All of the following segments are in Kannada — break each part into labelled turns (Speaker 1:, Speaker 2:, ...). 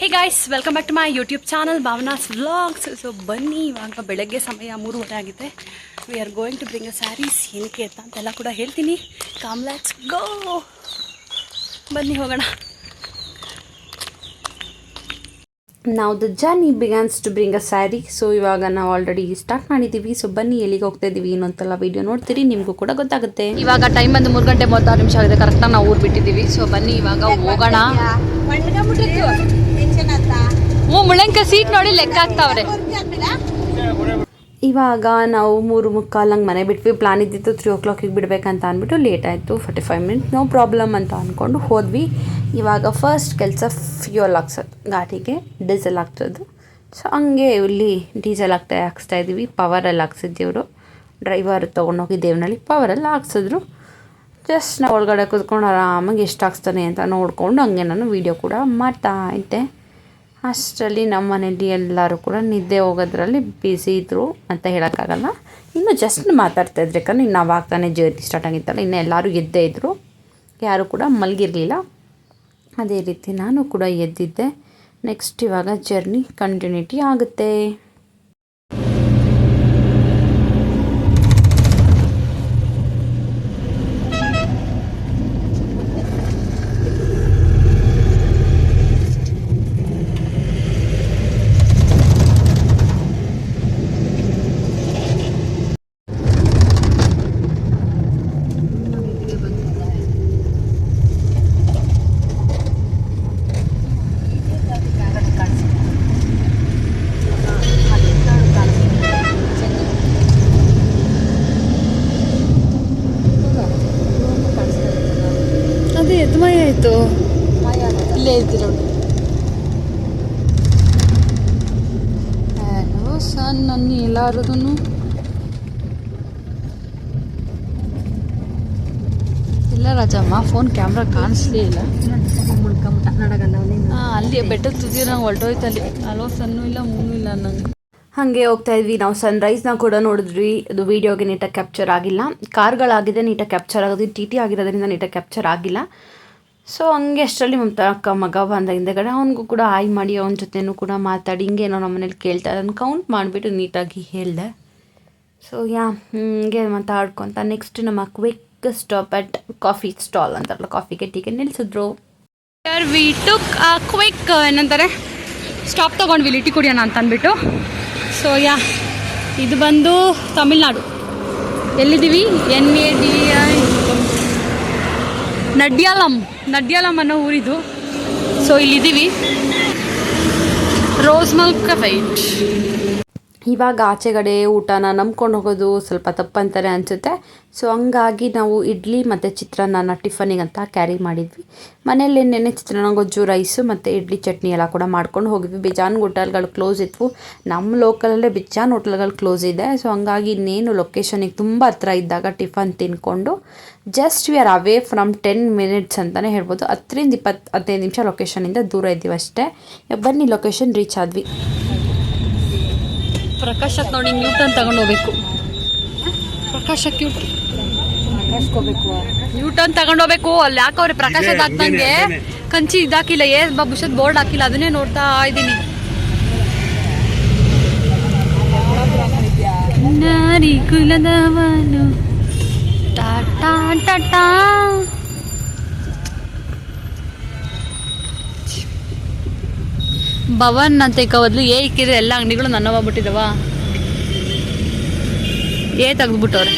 Speaker 1: Hey guys, welcome back to my YouTube channel Bhavana's vlogs. So ಬನ್ನಿ, ಇವಾಗ ಬೆಳಗ್ಗೆ ಸಮಯ 3:30 ಆಗಿದೆ. We are going to bring a saris. ಏನಕ್ಕೆ ಅಂತೆಲ್ಲ ಕೂಡ ಹೇಳ್ತೀನಿ. ಕಮ್ ಲೆಟ್ಸ್ ಗೋ, ಬನ್ನಿ ಹೋಗೋಣ. ನಾವು the journey begins to bring a sari. So ಇವಾಗ ನಾವು ಆಲ್ರೆಡಿ ಸ್ಟಾರ್ಟ್ ಮಾಡಿದ್ದೀವಿ. ಸೊ ಬನ್ನಿ, ಎಲ್ಲಿಗೆ ಹೋಗ್ತಾ ಇದ್ದೀವಿ ಇನ್ನೊಂದೆಲ್ಲ ವೀಡಿಯೋ ನೋಡ್ತೀರಿ, ನಿಮಗೂ ಕೂಡ ಗೊತ್ತಾಗುತ್ತೆ. ಇವಾಗ ಟೈಮ್ ಬಂದು 3 ಗಂಟೆ 36 ನಿಮಿಷ ಆಗಿದೆ. ಕರೆಕ್ಟಾಗಿ ನಾವು ಊರು ಬಿಟ್ಟಿದ್ದೀವಿ. ಸೊ ಬನ್ನಿ ಇವಾಗ ಹೋಗೋಣ. ಮುಳ್ಳಂಕ ಸೀಟ್ ನೋಡಿ ಲೆಕ್ಕ ಆಗ್ತಾವ್ರೆ. ಇವಾಗ ನಾವು 3:45 ಹಂಗೆ ಮನೆ ಬಿಟ್ವಿ. ಪ್ಲಾನ್ ಇದ್ದಿತ್ತು 3 o'clock ಬಿಡಬೇಕಂತ ಅಂದ್ಬಿಟ್ಟು ಲೇಟ್ ಆಯಿತು. 45 minutes ನೋ ಪ್ರಾಬ್ಲಮ್ ಅಂತ ಅಂದ್ಕೊಂಡು ಹೋದ್ವಿ. ಇವಾಗ ಫಸ್ಟ್ ಕೆಲಸ ಫ್ಯೂಯಲ್ ಹಾಕ್ಸೋದು, ಗಾಡಿಗೆ ಡೀಸೆಲ್ ಹಾಕ್ಸೋದು. ಸೊ ಹಂಗೆ ಇಲ್ಲಿ ಡೀಸೆಲ್ ಹಾಕ್ಸ್ತಾ ಇದ್ದೀವಿ. ಪವರಲ್ಲಿ ಹಾಕ್ಸಿದ್ವಿ. ಅವರು ಡ್ರೈವರ್ ತೊಗೊಂಡೋಗಿ ದೇವನಹಳ್ಳಿ ಪವರಲ್ಲಿ ಹಾಕ್ಸಿದ್ರು. ಜಸ್ಟ್ ನಾವು ಒಳಗಡೆ ಕೂತ್ಕೊಂಡು ಆರಾಮಾಗಿ ಎಷ್ಟು ಹಾಕ್ಸ್ತಾನೆ ಅಂತ ನೋಡಿಕೊಂಡು ಹಂಗೆ ನಾನು ವೀಡಿಯೋ ಕೂಡ ಮಾಡ್ತಾ ಇದ್ದೆ. ಅಷ್ಟರಲ್ಲಿ ನಮ್ಮ ಮನೇಲಿ ಎಲ್ಲರೂ ಕೂಡ ನಿದ್ದೆ ಹೋಗೋದ್ರಲ್ಲಿ ಬ್ಯುಸಿ ಇದ್ದರು ಅಂತ ಹೇಳೋಕ್ಕಾಗಲ್ಲ. ಇನ್ನು ಜಸ್ಟ್ ಮಾತಾಡ್ತಾಯಿದ್ರು, ಯಾಕಂದರೆ ಇನ್ನು ನಾವು ಆಗ್ತಾನೆ ಜರ್ನಿ ಸ್ಟಾರ್ಟ್ ಆಗಿತ್ತಲ್ಲ, ಇನ್ನು ಎಲ್ಲರೂ ಎದ್ದೇ ಇದ್ದರು, ಯಾರೂ ಕೂಡ ಮಲಗಿರಲಿಲ್ಲ. ಅದೇ ರೀತಿ ನಾನು ಕೂಡ ಎದ್ದಿದ್ದೆ. ನೆಕ್ಸ್ಟ್ ಇವಾಗ ಜರ್ನಿ ಕಂಟಿನ್ಯೂಟಿ ಆಗುತ್ತೆ. ಮೈ ಆಯಿತು, ಇಲ್ಲೇ ಇದ್ದೀರ. ಹಲೋ ಸನ್, ನನ್ನ ಎಲ್ಲಾರದೂ ಇಲ್ಲ ರಾಜಮ್ಮ. ಫೋನ್ ಕ್ಯಾಮ್ರಾ ಕಾಣಿಸ್ಲೇ ಇಲ್ಲ. ಅಲ್ಲಿ ಬೆಟ್ಟದ ತುದಿ ನಂಗೆ ಹೊರಟೋಯ್ತಲ್ಲಿ. ಹಲೋ ಸನ್ನು ಇಲ್ಲ, ಮೂನು ಇಲ್ಲ ನಂಗೆ. ಹಾಗೆ ಹೋಗ್ತಾ ಇದ್ವಿ. ನಾವು ಸನ್ರೈಸ್ನ ಕೂಡ ನೋಡಿದ್ವಿ. ಅದು ವೀಡಿಯೋಗೆ ನೀಟಾಗಿ ಕ್ಯಾಪ್ಚರ್ ಆಗಿಲ್ಲ. ಕಾರ್ಗಳಾಗಿದೆ, ನೀಟಾಗಿ ಕ್ಯಾಪ್ಚರ್ ಆಗೋದು. ಟಿ ಆಗಿರೋದ್ರಿಂದ ನೀಟಾಗಿ ಕ್ಯಾಪ್ಚರ್ ಆಗಿಲ್ಲ. ಸೊ ಹಂಗೆ ಅಷ್ಟರಲ್ಲಿ ಅಕ್ಕ ಮಗ ಬಂದ ಹಿಂದೆಗಡೆ. ಅವನಿಗೂ ಕೂಡ ಆಯ್ ಮಾಡಿ ಅವನ ಜೊತೆನೂ ಕೂಡ ಮಾತಾಡಿ ಹಿಂಗೇನೋ ನಮ್ಮ ಮನೇಲಿ ಕೇಳ್ತಾ ಅದನ್ನು ಕೌಂಟ್ ಮಾಡಿಬಿಟ್ಟು ನೀಟಾಗಿ ಹೇಳಿದೆ. ಸೊ ಹಿಂಗೆ ಮಾತಾಡ್ಕೊತ ನೆಕ್ಸ್ಟ್ ನಮ್ಮ quick stop at coffee stall ಅಂತಾರಲ್ಲ, ಕಾಫಿಗೆ ಟೀಗೆ ನಿಲ್ಲಿಸಿದ್ರು. ವಿ ಟುಕ್ ಕ್ವಿಕ್ ಏನಂತಾರೆ ಸ್ಟಾಪ್ ತೊಗೊಂಡ್ವಿ ಇಲ್ಲಿ ಟೀ ಕುಡಿಯೋಣ ಅಂತ ಅಂದ್ಬಿಟ್ಟು. ಸೊ ಇದು ಬಂದು ತಮಿಳ್ನಾಡು. ಎಲ್ಲಿದ್ದೀವಿ? NADI ನಡ್ಯಾಲಂ ಅನ್ನೋ ಊರಿದು. ಸೊ ಇಲ್ಲಿದ್ದೀವಿ. Rose milk white. ಇವಾಗ ಆಚೆಗಡೆ ಊಟನ ನಂಬ್ಕೊಂಡು ಹೋಗೋದು ಸ್ವಲ್ಪ ತಪ್ಪಂತಾರೆ ಅನಿಸುತ್ತೆ. ಸೊ ಹಂಗಾಗಿ ನಾವು ಇಡ್ಲಿ ಮತ್ತು ಚಿತ್ರಾನ್ನ ಟಿಫನಿಗೆ ಅಂತ ಕ್ಯಾರಿ ಮಾಡಿದ್ವಿ. ಮನೇಲಿ ನೆನ್ನೆ ಚಿತ್ರಾನ್ನ, ಗೊಜ್ಜು, ರೈಸು ಮತ್ತು ಇಡ್ಲಿ ಚಟ್ನಿ ಎಲ್ಲ ಕೂಡ ಮಾಡ್ಕೊಂಡು ಹೋಗಿದ್ವಿ. ಬೇಜಾನ್ ಹೋಟೆಲ್ಗಳು ಕ್ಲೋಸ್ ಇದ್ವು. ನಮ್ಮ ಲೋಕಲಲ್ಲೇ ಬೇಜಾನ್ ಹೋಟೆಲ್ಗಳು ಕ್ಲೋಸ್ ಇದೆ. ಸೊ ಹಂಗಾಗಿ ಇನ್ನೇನು ಲೊಕೇಶನಿಗೆ ತುಂಬ ಹತ್ರ ಇದ್ದಾಗ ಟಿಫನ್ ತಿನ್ಕೊಂಡು just we are away from 10 minutes ಅಂತಲೇ ಹೇಳ್ಬೋದು. 10-15 ನಿಮಿಷ ಲೊಕೇಶನಿಂದ ದೂರ ಇದ್ದೀವಿ ಅಷ್ಟೇ. ಬನ್ನಿ ಲೊಕೇಶನ್ ರೀಚ್ ಆದ್ವಿ. ಪ್ರಕಾಶಕ್ಕೆ ನೋಡಿ ನ್ಯೂಟನ್ ತಗೊಂಡು ಹೋಗ್ಬೇಕು. ಪ್ರಕಾಶಕ್ಕೆ ನ್ಯೂಟನ್ ತಗೊಂಡು ಹೋಗ್ಬೇಕು. ಅಲ್ಲಿ ಯಾಕವ್ರೆ ಪ್ರಕಾಶದ ಹಾಕ್ದಂಗೆ ಕಂಚಿ ಇದಾಕಿಲ್ಲ, ಬುಷದ್ ಬೋರ್ಡ್ ಹಾಕಿಲ್ಲ, ಅದನ್ನೇ ನೋಡ್ತಾ ಇದ್ದೀನಿ. ನಾರಿ ಕುಲದವನು ಟಾಟಾ ಟಾಟಾ. ಭವನ್ ಅಂತ ಇಕ್ಕೋದ್ಲು ಇಕ್ಕಿದ್ರೆ ಎಲ್ಲ ಅಂಗಡಿಗಳು ನನ್ನವಾಗ್ಬಿಟ್ಟಿದವ. ತೆಗೆದ್ಬಿಟ್ಟವ್ರೆ.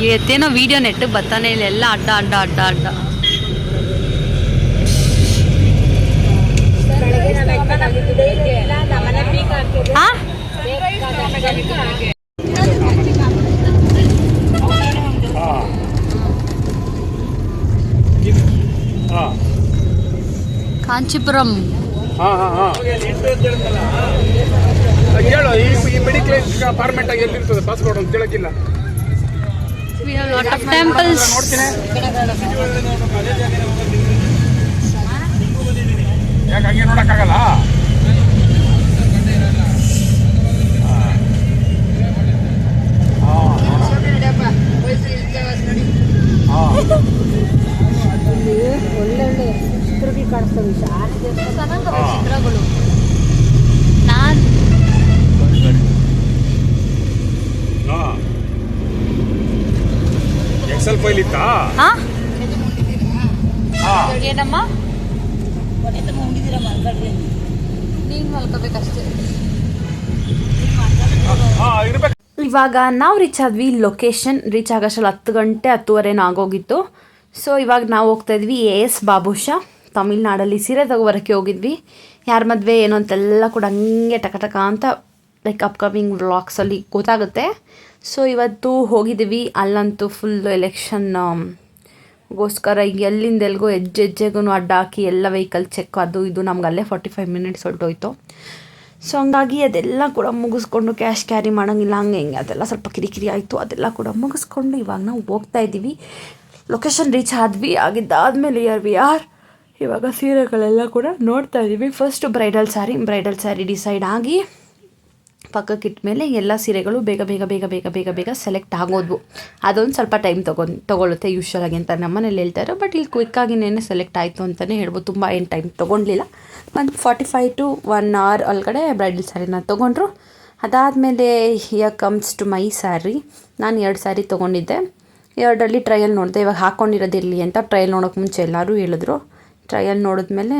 Speaker 1: ಇವತ್ತೇನೋ ವಿಡಿಯೋ ನೆಟ್ಟು ಬರ್ತಾನೆ ಇಲ್ಲ, ಎಲ್ಲ ಅಡ್ಡ ಅಡ್ಡ ಅಡ್ಡ ಅಡ್ಡ. Kanchipuram. We have lot of temples.
Speaker 2: ಸ್ವಲ್ಪ ಇಲ್ಲಿತ್ತಾ
Speaker 1: ಏನಮ್ಮ ನೀನು ಮಲ್ಕೋಬೇಕಷ್ಟೇ. ಇವಾಗ ನಾವು ರೀಚ್ ಆದ್ವಿ. ಲೊಕೇಶನ್ ರೀಚ್ ಆಗೋಷ್ಟರಲ್ಲಿ 10 ಗಂಟೆ 10:30 ಆಗೋಗಿತ್ತು. ಸೊ ಇವಾಗ ನಾವು ಹೋಗ್ತಾ ಇದ್ವಿ AS ಬಾಬುಷಾ ತಮಿಳ್ನಾಡಲ್ಲಿ ಸೀರೆ ತಗೋಬರೋಕ್ಕೆ ಹೋಗಿದ್ವಿ. ಯಾರ ಮದುವೆ ಏನು ಅಂತೆಲ್ಲ ಕೂಡ ಹಂಗೆ ಟಕ ಅಂತ ಲೈಕ್ ಅಪ್ಕಮಿಂಗ್ ವ್ಲಾಗ್ಸಲ್ಲಿ ಗೊತ್ತಾಗುತ್ತೆ. ಸೊ ಇವತ್ತು ಹೋಗಿದ್ದೀವಿ. ಅಲ್ಲಂತೂ ಫುಲ್ ಎಲೆಕ್ಷನ್ಗೋಸ್ಕರ ಎಲ್ಲಿಂದ ಎಲ್ಗೂ ಹೆಜ್ಜೆಗೂ ಅಡ್ಡ ಹಾಕಿ ಎಲ್ಲ ವೆಹಿಕಲ್ ಚೆಕ್ ಅದು ಇದು ನಮ್ಗೆ ಅಲ್ಲೇ 45 ಮಿನಿಟ್ಸ್ ಹೊರಟೋಯ್ತು. ಸೊ ಹಂಗಾಗಿ ಅದೆಲ್ಲ ಕೂಡ ಮುಗಿಸ್ಕೊಂಡು ಕ್ಯಾಶ್ ಕ್ಯಾರಿ ಮಾಡೋಂಗಿಲ್ಲ ಹಂಗೆ ಹಿಂಗೆ ಅದೆಲ್ಲ ಸ್ವಲ್ಪ ಕಿರಿಕಿರಿ ಆಯಿತು. ಅದೆಲ್ಲ ಕೂಡ ಮುಗಿಸ್ಕೊಂಡು ಇವಾಗ ನಾವು ಹೋಗ್ತಾ ಇದ್ದೀವಿ. ಲೊಕೇಶನ್ ರೀಚ್ ಆದ್ವಿ. ಆಗಿದ್ದಾದಮೇಲೆ ಇವಾಗ ಸೀರೆಗಳೆಲ್ಲ ಕೂಡ ನೋಡ್ತಾ ಇದ್ದೀವಿ. ಫಸ್ಟು ಬ್ರೈಡಲ್ ಸ್ಯಾರಿ ಡಿಸೈಡ್ ಆಗಿ ಪಕ್ಕಕ್ಕಿಟ್ಟ ಮೇಲೆ ಎಲ್ಲ ಸೀರೆಗಳು ಬೇಗ ಸೆಲೆಕ್ಟ್ ಆಗೋದ್ವು. ಅದೊಂದು ಸ್ವಲ್ಪ ಟೈಮ್ ತೊಗೊಳುತ್ತೆ ಯೂಶ್ವಲಾಗಿ ಅಂತ ನಮ್ಮನೇಲಿ ಹೇಳ್ತಾರೆ. ಬಟ್ ಇಲ್ಲಿ ಕ್ವಿಕ್ಕಾಗಿನೇ ಸೆಲೆಕ್ಟ್ ಆಯಿತು ಅಂತಲೇ ಹೇಳ್ಬೋದು. ತುಂಬ ಏನು ಟೈಮ್ ತೊಗೊಂಡಿಲ್ಲ. ಒಂದು 45 to 1 hour ಒಳಗಡೆ ಬ್ರೈಡಲ್ ಸ್ಯಾರಿನ ತೊಗೊಂಡ್ರು. ಅದಾದಮೇಲೆ here comes to my sari. ನಾನು 2 ಸ್ಯಾರಿ ತೊಗೊಂಡಿದ್ದೆ. 2ರಲ್ಲಿ ಟ್ರಯಲ್ ನೋಡಿದೆ. ಇವಾಗ ಹಾಕ್ಕೊಂಡಿರೋದಿರಲಿ ಅಂತ ಟ್ರಯಲ್ ನೋಡೋಕೆ ಮುಂಚೆ ಎಲ್ಲರೂ ಹೇಳಿದ್ರು. ಟ್ರಯಲ್ ನೋಡಿದ್ಮೇಲೆ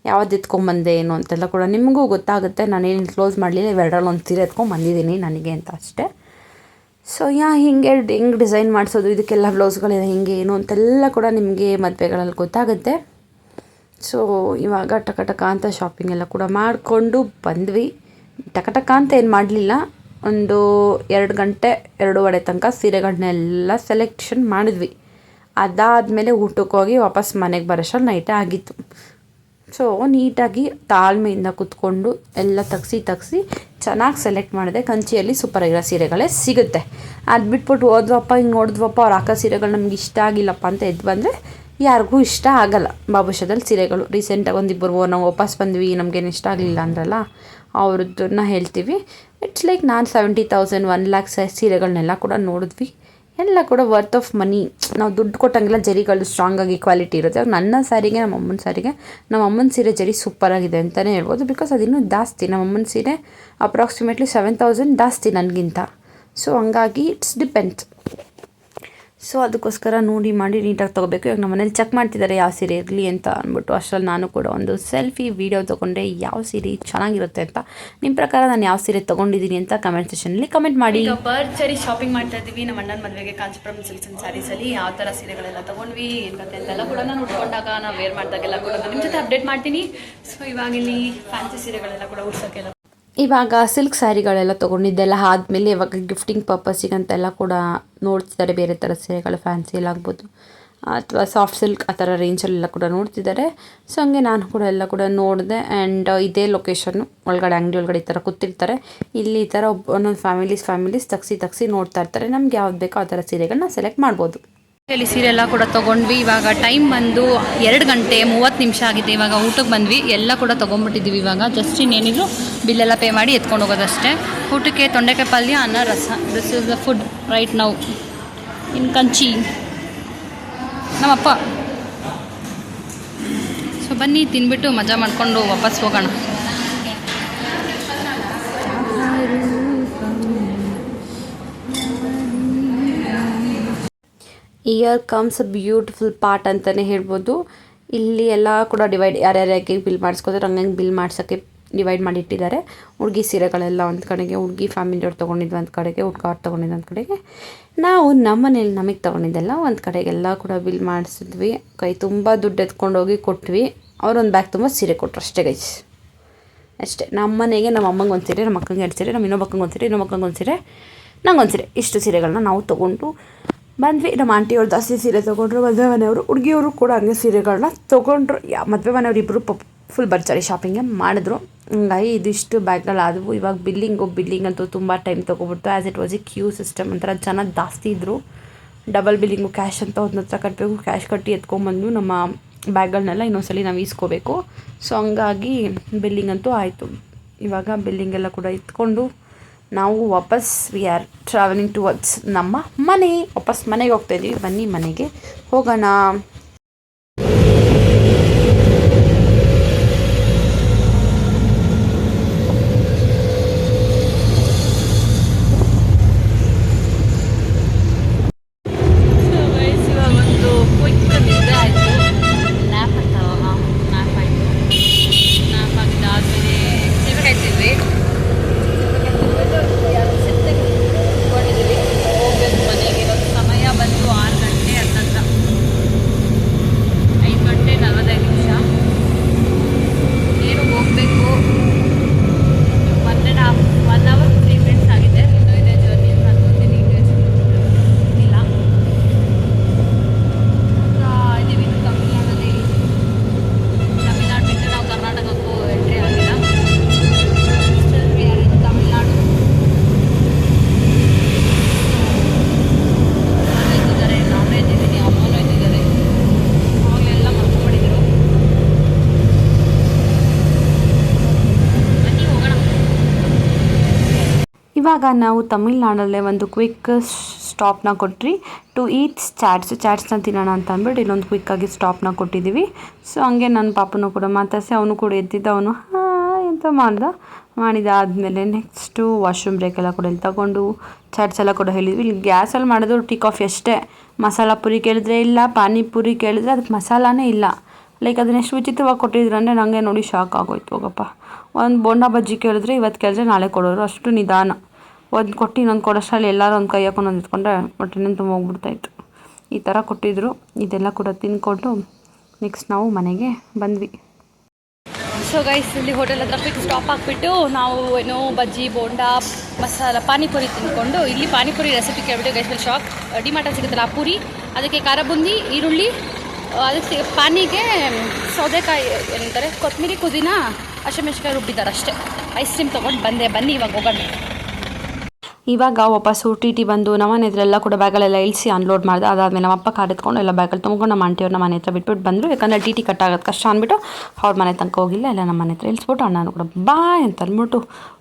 Speaker 1: ಯಾವ್ದು ಎತ್ಕೊಂಬಂದೆ ಏನು ಅಂತೆಲ್ಲ ಕೂಡ ನಿಮಗೂ ಗೊತ್ತಾಗುತ್ತೆ. ನಾನೇನು ಕ್ಲೋಸ್ ಮಾಡಲಿಲ್ಲ. ಇವೆರಡರಲ್ಲಿ ಒಂದು ಸೀರೆ ಎತ್ಕೊಂಬಂದಿದ್ದೀನಿ ನನಗೆ ಅಂತ ಅಷ್ಟೇ. ಸೊ ಹಿಂಗೆ ಡಿಸೈನ್ ಮಾಡಿಸೋದು ಇದಕ್ಕೆಲ್ಲ ಬ್ಲೌಸ್ಗಳಿದೆ ಹಿಂಗೆ ಏನು ಅಂತೆಲ್ಲ ಕೂಡ ನಿಮಗೆ ಮದುವೆಗಳಲ್ಲಿ ಗೊತ್ತಾಗುತ್ತೆ. ಸೊ ಇವಾಗ ಟಕ ಅಂತ ಶಾಪಿಂಗ್ ಎಲ್ಲ ಕೂಡ ಮಾಡಿಕೊಂಡು ಬಂದ್ವಿ. ಟಕ ಅಂತ ಏನು ಮಾಡಲಿಲ್ಲ. ಒಂದು 2 ಗಂಟೆ 2:15 ತನಕ ಸೀರೆಗಳನ್ನೆಲ್ಲ ಸೆಲೆಕ್ಷನ್ ಮಾಡಿದ್ವಿ. ಅದಾದಮೇಲೆ ಊಟಕ್ಕೆ ಹೋಗಿ ವಾಪಸ್ ಮನೆಗೆ ಬರೋಷ್ಟರಲ್ಲಿ ನೈಟೇ ಆಗಿತ್ತು. ಸೊ ನೀಟಾಗಿ ತಾಳ್ಮೆಯಿಂದ ಕೂತ್ಕೊಂಡು ಎಲ್ಲ ತೆಗ್ಸಿ ಚೆನ್ನಾಗಿ ಸೆಲೆಕ್ಟ್ ಮಾಡಿದೆ. ಕಂಚಿಯಲ್ಲಿ ಸೂಪರಾಗಿರೋ ಸೀರೆಗಳೇ ಸಿಗುತ್ತೆ. ಅದು ಬಿಟ್ಬಿಟ್ಟು ಹೋದ್ವಪ್ಪ ಹಿಂಗೆ ನೋಡಿದ್ವಪ್ಪ ಅವ್ರು ಹಾಕೋ ಸೀರೆಗಳು ನಮ್ಗೆ ಇಷ್ಟ ಆಗಿಲ್ಲಪ್ಪ ಅಂತ ಎದ್ದು ಬಂದರೆ ಯಾರಿಗೂ ಇಷ್ಟ ಆಗಲ್ಲ. ಬಾಬುಷಾದಲ್ಲಿ ಸೀರೆಗಳು ರೀಸೆಂಟಾಗಿ ಒಂದಿಬ್ಬರು ನಾವು ವಾಪಸ್ ಬಂದ್ವಿ ನಮಗೇನು ಇಷ್ಟ ಆಗಲಿಲ್ಲ ಅಂದ್ರಲ್ಲ ಅವ್ರದ್ದನ್ನ ಹೇಳ್ತೀವಿ. ಇಟ್ಸ್ ಲೈಕ್ ನಾನು 70,000 1 lakh ಸೀರೆಗಳನ್ನೆಲ್ಲ ಕೂಡ ನೋಡಿದ್ವಿ. ಎಲ್ಲ ಕೂಡ ವರ್ತ್ ಆಫ್ ಮನಿ. ನಾವು ದುಡ್ಡು ಕೊಟ್ಟಂಗೆಲ್ಲ ಜರಿಗಳು ಸ್ಟ್ರಾಂಗಾಗಿ ಕ್ವಾಲಿಟಿ ಇರುತ್ತೆ. ನನ್ನ ಸ್ಯಾರಿಗೆ ನಮ್ಮ ಅಮ್ಮನ ಸೀರೆ ಜರಿ ಸೂಪರಾಗಿದೆ ಅಂತಲೇ ಹೇಳ್ಬೋದು. ಬಿಕಾಸ್ ಅದಿನ್ನೂ ಜಾಸ್ತಿ. ನಮ್ಮ ಅಮ್ಮನ ಸೀರೆ ಅಪ್ರಾಕ್ಸಿಮೇಟ್ಲಿ 7,000 ಜಾಸ್ತಿ ನನಗಿಂತ. ಸೊ ಹಂಗಾಗಿ ಇಟ್ಸ್ ಡಿಪೆಂಡ್ಸ್. ಸೊ ಅದಕ್ಕೋಸ್ಕರ ನೋಡಿ ಮಾಡಿ ನೀಟಾಗಿ ತೊಗೋಬೇಕು. ಇವಾಗ ನಮ್ಮ ಮನೇಲಿ ಚೆಕ್ ಮಾಡ್ತಿದ್ದಾರೆ ಯಾವ ಸೀರೆ ಇರಲಿ ಅಂತ ಅಂದ್ಬಿಟ್ಟು. ಅಷ್ಟರಲ್ಲಿ ನಾನು ಕೂಡ ಒಂದು ಸೆಲ್ಫಿ ವೀಡಿಯೋ ತೊಗೊಂಡೆ ಯಾವ ಸೀರೆ ಚೆನ್ನಾಗಿರುತ್ತೆ ಅಂತ. ನಿಮ್ಮ ಪ್ರಕಾರ ನಾನು ಯಾವ ಸೀರೆ ತೊಗೊಂಡಿದ್ದೀನಿ ಅಂತ ಕಮೆಂಟ್ ಸೆಷನಲ್ಲಿ ಕಮೆಂಟ್ ಮಾಡಿ. ಈಗ ಭರ್ಜರಿ ಶಾಪಿಂಗ್ ಮಾಡ್ತಾ ಇದ್ದೀವಿ. ನಮ್ಮ ಅಣ್ಣನ ಮದುವೆಗೆ ಕಾಂಚಿಪುರಂ ಸಿಲ್ಕ್ಸ್ ಆ್ಯಂಡ್ ಸ್ಯಾರೀಸಲ್ಲಿ ಯಾವ ಥರ ಸೀರೆಗಳೆಲ್ಲ ತೊಗೊಂಡ್ವಿ ಏನು ಕತೆ ಅಂತೆಲ್ಲ ಕೂಡ ನಾನು ಉಟ್ಕೊಂಡಾಗ ನಾವು ವೇರ್ ಮಾಡಿದಾಗೆಲ್ಲ ಕೂಡ ನಿಮ್ಮ ಜೊತೆ ಅಪ್ಡೇಟ್ ಮಾಡ್ತೀನಿ. ಸೊ ಇವಾಗ ಇಲ್ಲಿ ಫ್ಯಾನ್ಸಿ ಸೀರೆಗಳೆಲ್ಲ ಕೂಡ ಉಡ್ಸೋಕ್ಕೆಲ್ಲ ಇವಾಗ ಸಿಲ್ಕ್ ಸ್ಯಾರಿಗಳೆಲ್ಲ ತೊಗೊಂಡಿದ್ದೆಲ್ಲ ಆದಮೇಲೆ ಇವಾಗ ಗಿಫ್ಟಿಂಗ್ ಪರ್ಪಸ್ಸಿಗಂತೆಲ್ಲ ಕೂಡ ನೋಡ್ತಿದ್ದಾರೆ. ಬೇರೆ ಥರ ಸೀರೆಗಳು ಫ್ಯಾನ್ಸಿಯಲ್ಲಿ ಆಗ್ಬೋದು ಅಥವಾ ಸಾಫ್ಟ್ ಸಿಲ್ಕ್ ಆ ಥರ ರೇಂಜಲ್ಲೆಲ್ಲ ಕೂಡ ನೋಡ್ತಿದ್ದಾರೆ. ಸೊ ಹಂಗೆ ನಾನು ಕೂಡ ಎಲ್ಲ ಕೂಡ ನೋಡಿದೆ. ಆ್ಯಂಡ್ ಇದೇ ಲೊಕೇಶನ್ನು ಒಳಗಡೆ ಅಂಗಡಿ ಒಳಗಡೆ ಈ ಥರ ಕೂತಿರ್ತಾರೆ. ಇಲ್ಲಿ ಈ ಥರ ಒಂದೊಂದು ಫ್ಯಾಮಿಲೀಸ್ ತೆಗ್ಸಿ ನೋಡ್ತಾ ಇರ್ತಾರೆ. ನಮ್ಗೆ ಯಾವ್ದು ಬೇಕೋ ಆ ಥರ ಸೀರೆಗಳನ್ನ ಸೆಲೆಕ್ಟ್ ಮಾಡ್ಬೋದು. ಇಲ್ಲಿ ಸೀರೆ ಎಲ್ಲ ಕೂಡ ತೊಗೊಂಡ್ವಿ. ಇವಾಗ ಟೈಮ್ ಬಂದು 2 ಗಂಟೆ 30 ನಿಮಿಷ ಆಗಿದೆ. ಇವಾಗ ಊಟಕ್ಕೆ ಬಂದ್ವಿ. ಎಲ್ಲ ಕೂಡ ತೊಗೊಂಡ್ಬಿಟ್ಟಿದ್ದೀವಿ. ಇವಾಗ ಜಸ್ಟ್ ಇನ್ನೇನಿದ್ರು ಬಿಲ್ಲೆಲ್ಲ ಪೇ ಮಾಡಿ ಎತ್ಕೊಂಡು ಹೋಗೋದಷ್ಟೇ. ಊಟಕ್ಕೆ ತೊಂಡೆಕಾಯಿ ಪಲ್ಯ, ಅನ್ನ, ರಸ. This is the food right now in Kanchi ನಮ್ಮಪ್ಪ. ಸೊ ಬನ್ನಿ ತಿನ್ಬಿಟ್ಟು ಮಜಾ ಮಾಡಿಕೊಂಡು ವಾಪಸ್ ಹೋಗೋಣ. Year comes a beautiful part ಅಂತಲೇ ಹೇಳ್ಬೋದು. ಇಲ್ಲಿ ಎಲ್ಲ ಕೂಡ ಡಿವೈಡ್ ಯಾರ್ಯಾರಿಗೆ ಬಿಲ್ ಮಾಡಿಸ್ಕೋತಾರೆ ಹಂಗಂಗೆ ಬಿಲ್ ಮಾಡ್ಸೋಕ್ಕೆ ಡಿವೈಡ್ ಮಾಡಿಟ್ಟಿದ್ದಾರೆ. ಹುಡುಗಿ ಸೀರೆಗಳೆಲ್ಲ ಒಂದು ಕಡೆಗೆ, ಹುಡುಗಿ ಫ್ಯಾಮಿಲಿಯವ್ರು ತೊಗೊಂಡಿದ್ದು ಒಂದು ಕಡೆಗೆ, ಹುಡುಗ ಅವ್ರು ತೊಗೊಂಡಿದ್ದು ಒಂದು ಕಡೆಗೆ, ನಾವು ನಮ್ಮ ಮನೇಲಿ ನಮಗೆ ತೊಗೊಂಡಿದ್ದೆಲ್ಲ ಒಂದು ಕಡೆಗೆಲ್ಲ ಕೂಡ ಬಿಲ್ ಮಾಡಿಸಿದ್ವಿ. ಕೈ ತುಂಬ ದುಡ್ಡು ಎತ್ಕೊಂಡೋಗಿ ಕೊಟ್ವಿ. ಅವ್ರೊಂದು ಬ್ಯಾಗ್ ತುಂಬ ಸೀರೆ ಕೊಟ್ಟರು ಅಷ್ಟೇ ಗೈಸ್, ಅಷ್ಟೇ. ನಮ್ಮ ಮನೆಗೆ ನಮ್ಮ ಅಮ್ಮಂಗೆ ಒಂದು ಸೀರೆ, ನಮ್ಮ ಅಕ್ಕಂಗೆ 2 ಸೀರೆ, ನಮ್ಮ ಇನ್ನೊಬ್ಬಕ್ಕಂಗೆ ಒಂದು ಸೀರೆ, ಇನ್ನೊಬ್ಬಕ್ಕಂಗೆ ಒಂದು ಸೀರೆ, ನಂಗೆ ಸೀರೆ, ಇಷ್ಟು ಸೀರೆಗಳನ್ನ ನಾವು ತೊಗೊಂಡು ಬಂದ್ವಿ. ನಮ್ಮ ಆಂಟಿಯವ್ರು ಜಾಸ್ತಿ ಸೀರೆ ತೊಗೊಂಡ್ರು. ಮದುವೆ ಮನೆಯವರು, ಹುಡುಗಿಯವರು ಕೂಡ ಹಂಗೆ ಸೀರೆಗಳನ್ನ ತೊಗೊಂಡ್ರು. ಮದುವೆ ಮನೆಯವ್ರು ಇಬ್ಬರು ಫುಲ್ ಭರ್ಜರಿ ಶಾಪಿಂಗೇ ಮಾಡಿದ್ರು. ಹಂಗಾಗಿ ಇದಿಷ್ಟು ಬ್ಯಾಗ್ಗಳಾದವು. ಇವಾಗ ಬಿಲ್ಲಿಂಗ್ ಅಂತೂ ತುಂಬ ಟೈಮ್ ತೊಗೊಬಿಡ್ತು. As it was a queue system. ಒಂಥರ ಜನ ಜಾಸ್ತಿ ಇದ್ದರು. ಡಬಲ್ ಬಿಲ್ಲಿಂಗು, ಕ್ಯಾಶ್ ಅಂತ ಒಂದು ಹತ್ರ ಕಟ್ಟಬೇಕು. ಕ್ಯಾಶ್ ಕಟ್ಟಿ ಎತ್ಕೊಂಬಂದು ನಮ್ಮ ಬ್ಯಾಗ್ಗಳನ್ನೆಲ್ಲ ಇನ್ನೊಂದ್ಸಲಿ ನಾವು ಈಸ್ಕೋಬೇಕು. ಸೊ ಹಂಗಾಗಿ ಬಿಲ್ಲಿಂಗ್ ಅಂತೂ ಆಯಿತು. ಇವಾಗ ಬಿಲ್ಲಿಂಗೆಲ್ಲ ಕೂಡ ಎತ್ಕೊಂಡು ನಾವು ವಾಪಸ್ ವಿ ಆರ್ ಟ್ರಾವೆಲಿಂಗ್ ಟುವರ್ಡ್ಸ್ ನಮ್ಮ ವಾಪಸ್ ಮನೆಗೆ ಹೋಗ್ತಾಯಿದ್ವಿ. ಬನ್ನಿ ಮನೆಗೆ ಹೋಗೋಣ. ಇವಾಗ ನಾವು ತಮಿಳ್ನಾಡಲ್ಲೇ ಒಂದು ಕ್ವಿಕ್ ಸ್ಟಾಪ್ನ ಕೊಟ್ರಿ ಟು ಈಟ್ ಚಾಟ್ಸ್ನ ತಿನ್ನೋಣ ಅಂತ ಅಂದ್ಬಿಟ್ಟು ಇಲ್ಲೊಂದು ಕ್ವಿಕ್ಕಾಗಿ ಸ್ಟಾಪ್ನ ಕೊಟ್ಟಿದ್ದೀವಿ. ಸೊ ಹಂಗೆ ನನ್ನ ಪಾಪನೂ ಕೂಡ ಮಾತಾಡಿಸಿ ಅವನು ಕೂಡ ಎದ್ದಿದ್ದ, ಅವನು ಎಂತ ಮಾಡಿದಾದಮೇಲೆ ನೆಕ್ಸ್ಟು ವಾಶ್ರೂಮ್ ಬ್ರೇಕೆಲ್ಲ ಕೂಡ ಇಲ್ಲಿ ತಗೊಂಡು ಚಾಟ್ಸ್ ಎಲ್ಲ ಕೂಡ ಹೇಳಿದ್ವಿ. ಇಲ್ಲಿ ಗ್ಯಾಸಲ್ಲಿ ಮಾಡಿದ್ರು ಟೀ ಕಾಫಿ ಅಷ್ಟೇ. ಮಸಾಲ ಪುರಿ ಕೇಳಿದ್ರೆ ಇಲ್ಲ, ಪಾನಿಪುರಿ ಕೇಳಿದ್ರೆ ಅದಕ್ಕೆ ಮಸಾಲಾನೇ ಇಲ್ಲ. ಲೈಕ್ ಅದನ್ನ ಎಷ್ಟು ವಿಚಿತ್ರವಾಗಿ ಕೊಟ್ಟಿದ್ರು ಅಂದರೆ ನನಗೆ ನೋಡಿ ಶಾಕ್ ಆಗೋಯ್ತು. ಹೋಗಪ್ಪ, ಒಂದು ಬೋಂಡಾ ಬಜ್ಜಿ ಕೇಳಿದ್ರೆ ಇವತ್ತು ಕೇಳಿದ್ರೆ ನಾಳೆ ಕೊಡೋರು, ಅಷ್ಟು ನಿಧಾನ. ಒಂದು ಕೊಟ್ಟು ಇನ್ನೊಂದು ಕೊಡೋಷ್ಟರಲ್ಲಿ ಎಲ್ಲರೂ ಒಂದು ಕೈ ಹಾಕೊಂಡು ಒಂದು ಇಟ್ಕೊಂಡ್ರೆ ಹೊಟ್ಟೆನೇ ತುಂಬ ಹೋಗ್ಬಿಡ್ತಾಯಿತ್ತು. ಈ ಥರ ಕೊಟ್ಟಿದ್ದರು. ಇದೆಲ್ಲ ಕೂಡ ತಿಂದ್ಕೊಂಡು ನೆಕ್ಸ್ಟ್ ನಾವು ಮನೆಗೆ ಬಂದ್ವಿ. ಸೊ ಗೈಸ್, ಇಲ್ಲಿ ಹೋಟೆಲ್ ಹತ್ರ ಕ್ವಿಕ್ ಸ್ಟಾಪ್ ಹಾಕ್ಬಿಟ್ಟು ನಾವು ಏನೋ ಬಜ್ಜಿ, ಬೋಂಡಾ, ಮಸಾಲ ಪಾನಿಪುರಿ ತಿಂದ್ಕೊಂಡು, ಇಲ್ಲಿ ಪಾನಿಪುರಿ ರೆಸಿಪಿ ಕೇಳ್ಬಿಟ್ಟು ಗೈಸ್ ಫುಲ್ ಶಾಕ್. ಡಿಮಾರ್ಟಲ್ಲಿ ಸಿಗುತ್ತಲ್ಲ ಆ ಪೂರಿ, ಅದಕ್ಕೆ ಖಾರ ಬುಂದಿ, ಈರುಳ್ಳಿ, ಅದಕ್ಕೆ ಪಾನಿಗೆ ಸೌದೆಕಾಯಿ ಏನಂತಾರೆ, ಕೊತ್ತಂಬರಿ, ಪುದೀನ, ಹಸಿಮೆಣಸಿನಕಾಯಿ ರುಬ್ಬಿದ್ದಾರೆ ಅಷ್ಟೇ. ಐಸ್ ಕ್ರೀಮ್ ತೊಗೊಂಡು ಬಂದೆ. ಬನ್ನಿ ಇವಾಗ ಹೋಗೋಣ. ಇವಾಗ ವಾಪಸ್ಸು ಟಿ ಟಿ ಬಂದು ನಮ್ಮನೆ ಹತ್ರ ಎಲ್ಲ ಕೂಡ ಬ್ಯಾಗಲೆಲ್ಲ ಇಳಿಸಿ ಅನ್ಲೋಡ್ ಮಾಡಿದೆ. ಅದಾದಮೇಲೆ ನಮ್ಮ ಅಪ್ಪ ಕಾರ್ ಎತ್ಕೊಂಡು ಎಲ್ಲ ಬ್ಯಾಗಲ್ಲಿ ತೊಗೊಂಡು ನಮ್ಮ ಆಂಟಿಯವ್ರನ್ನ ಮನೆ ಹತ್ರ ಬಿಟ್ಬಿಟ್ಟು ಬಂದರು. ಯಾಕಂದರೆ ಟಿ ಟಿ ಕಟ್ಟಾಗೋದು ಕಷ್ಟ ಅಂದ್ಬಿಟ್ಟು ಅವ್ರ ಮನೆ ತನಕ ಹೋಗಿಲ್ಲ, ಎಲ್ಲ ನಮ್ಮ ಮನೆ ಹತ್ರ ಇಳಿಸ್ಬಿಟ್ಟು ಅಣ್ಣನೂ ಕೂಡ ಬಾಯ್ ಅಂತ ಅಂದ್ಬಿಟ್ಟು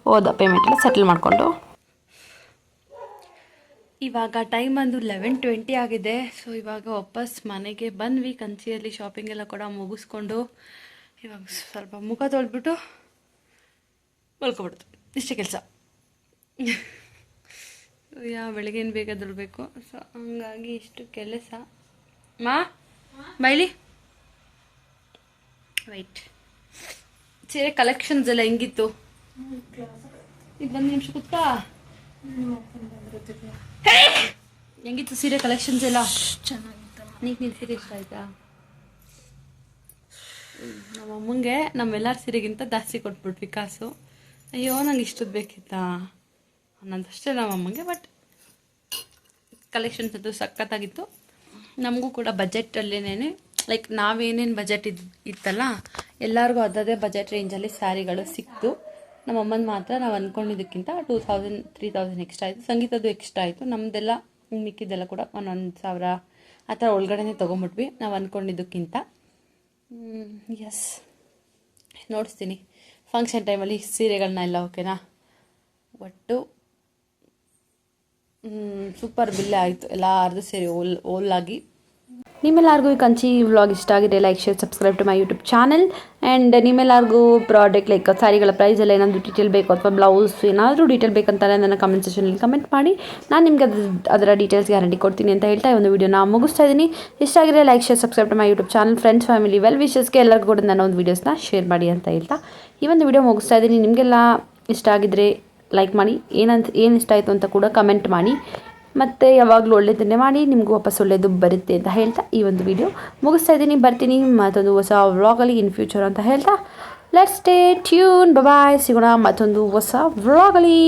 Speaker 1: ಹೋದ. ಪೇಮೆಂಟ್ ಎಲ್ಲ ಸೆಟಲ್ ಮಾಡಿಕೊಂಡು ಇವಾಗ ಟೈಮ್ ಬಂದು 11:20 ಆಗಿದೆ. ಸೊ ಇವಾಗ ವಾಪಸ್ ಮನೆಗೆ ಬಂದ್ವಿ. ಕಂಚಿಯಲ್ಲಿ ಶಾಪಿಂಗ್ ಎಲ್ಲ ಕೂಡ ಮುಗಿಸ್ಕೊಂಡು ಇವಾಗ ಸ್ವಲ್ಪ ಮುಖ ತೊಳೆದ್ಬಿಟ್ಟು ಮಲ್ಕೊಬಿಡ್ತು. ಇಷ್ಟೇ ಕೆಲಸ. ಬೆಳಗ್ಗೆನು ಬೇಗ ಎದ್ದೇಳಬೇಕು. ಸೊ ಹಂಗಾಗಿ ಇಷ್ಟು ಕೆಲಸ. ಬೈಲಿ ವೈಟ್ ಸೀರೆ ಕಲೆಕ್ಷನ್ಸ್ ಎಲ್ಲ ಹೆಂಗಿತ್ತು? ಇದು ಒಂದು ನಿಮಿಷ ಕೂತ್ಕಾ. ಹೆಂಗಿತ್ತು ಸೀರೆ ಕಲೆಕ್ಷನ್ಸ್ ಎಲ್ಲ? ಚೆನ್ನಾಗಿತ್ತು. ನೀನು ಸೀರೆ ಇಷ್ಟ ಆಯ್ತಾ? ನಮ್ಮ ಅಮ್ಮಂಗೆ ನಮ್ಮೆಲ್ಲರ ಸೀರೆಗಿಂತ ಜಾಸ್ತಿ ಕೊಟ್ಬಿಟ್ವಿ ಕಾಸು. ಅಯ್ಯೋ, ನಂಗೆ ಇಷ್ಟದ್ದು ಬೇಕಿತ್ತಾ ಅನ್ನೋದಷ್ಟೇ ನಮ್ಮ ಅಮ್ಮಂಗೆ. ಬಟ್ ಕಲೆಕ್ಷನ್ಸ್ ಅದು ಸಖತ್ತಾಗಿತ್ತು. ನಮಗೂ ಕೂಡ ಬಜೆಟಲ್ಲೇನೇ, ಲೈಕ್ ನಾವೇನೇನು ಬಜೆಟ್ ಇತ್ತಲ್ಲ ಎಲ್ಲರಿಗೂ ಅದೇ ಬಜೆಟ್ ರೇಂಜಲ್ಲಿ ಸ್ಯಾರಿಗಳು ಸಿಕ್ತು. ನಮ್ಮಮ್ಮನ ಮಾತ್ರ ನಾವು ಅಂದ್ಕೊಂಡಿದ್ದಕ್ಕಿಂತ 2000-3000 ಎಕ್ಸ್ಟ್ರಾ ಆಯಿತು. ಸಂಗೀತದ್ದು ಎಕ್ಸ್ಟ್ರಾ ಆಯಿತು. ನಮ್ಮದೆಲ್ಲ ಮಿಕ್ಕಿದ್ದೆಲ್ಲ ಕೂಡ 1,000 ಆ ಥರ ಒಳಗಡೆನೇ ತೊಗೊಂಬಿಟ್ವಿ ನಾವು ಅಂದ್ಕೊಂಡಿದ್ದಕ್ಕಿಂತ. ಎಸ್, ನೋಡಿಸ್ತೀನಿ ಫಂಕ್ಷನ್ ಟೈಮಲ್ಲಿ ಸೀರೆಗಳನ್ನ ಎಲ್ಲ. ಓಕೆನಾ? ಒಟ್ಟು ಸೂಪರ್ ಬಿಲ್ಲೆ ಆಯಿತು ಎಲ್ಲಾರ್ದು ಸೇರಿ ಓಲಾಗಿ. ನಿಮ್ಮೆಲ್ಲರಿಗೂ ಈ ಕಂಚಿ ವ್ಲಾಗ್ ಇಷ್ಟ ಆಗಿದೆ, like, share, subscribe to my YouTube channel. And ನಿಮ್ಮೆಲ್ಲರಿಗೂ ಪ್ರಾಡಕ್ಟ್ ಲೈಕ್ ಸ್ಯಾರಿಗಳ ಪ್ರೈಸ್ ಎಲ್ಲ ಏನಾದರೂ ಡೀಟೇಲ್ ಬೇಕು ಅಥವಾ ಬ್ಲೌಸ್ ಏನಾದರೂ ಡೀಟೇಲ್ ಬೇಕಂತಾರೆ ನನ್ನ ಕಮೆಂಟ್ ಸೆಕ್ಷನಲ್ಲಿ ಕಮೆಂಟ್ ಮಾಡಿ. ನಾನು ನಿಮಗೆ ಅದರ ಡೀಟೇಲ್ಸ್ ಗ್ಯಾರಂಟಿ ಕೊಡ್ತೀನಿ ಅಂತ ಹೇಳ್ತಾ ಈ ಒಂದು ವೀಡಿಯೋನ ಮುಗಿಸ್ತಾ ಇದ್ದೀನಿ. ಇಷ್ಟ ಆಗಿದ್ರೆ like, share, subscribe to my YouTube channel. Friends, family, well ವಿಶಸ್ಗೆ ಎಲ್ಲರಿಗೂ ಕೂಡ ನನ್ನ ಒಂದು ವೀಡಿಯೋಸ್ನ ಶೇರ್ ಮಾಡಿ ಅಂತ ಹೇಳ್ತಾ ಈ ಒಂದು ವೀಡಿಯೋ ಮುಗಿಸ್ತಾ ಇದ್ದೀನಿ. ನಿಮಗೆಲ್ಲ ಇಷ್ಟ ಆಗಿದ್ರೆ ಲೈಕ್ ಮಾಡಿ, ಏನು ಇಷ್ಟ ಆಯಿತು ಅಂತ ಕೂಡ ಕಮೆಂಟ್ ಮಾಡಿ. ಮತ್ತು ಯಾವಾಗಲೂ ಒಳ್ಳೆಯದನ್ನೇ ಮಾಡಿ, ನಿಮಗೂ ವಾಪಸ್ ಒಳ್ಳೆಯದು ಬರುತ್ತೆ ಅಂತ ಹೇಳ್ತಾ ಈ ಒಂದು ವಿಡಿಯೋ ಮುಗಿಸ್ತಾ ಇದ್ದೀನಿ. ಬರ್ತೀನಿ ಮತ್ತೊಂದು ಹೊಸ ವ್ಲಾಗಲ್ಲಿ ಇನ್ ಫ್ಯೂಚರ್ ಅಂತ ಹೇಳ್ತಾ ಲೆಟ್ಸ್ ಸ್ಟೇ ಟ್ಯೂನ್. ಬಾಯ್, ಸಿಗೋಣ ಮತ್ತೊಂದು ಹೊಸ ವ್ಲಾಗಲ್ಲಿ.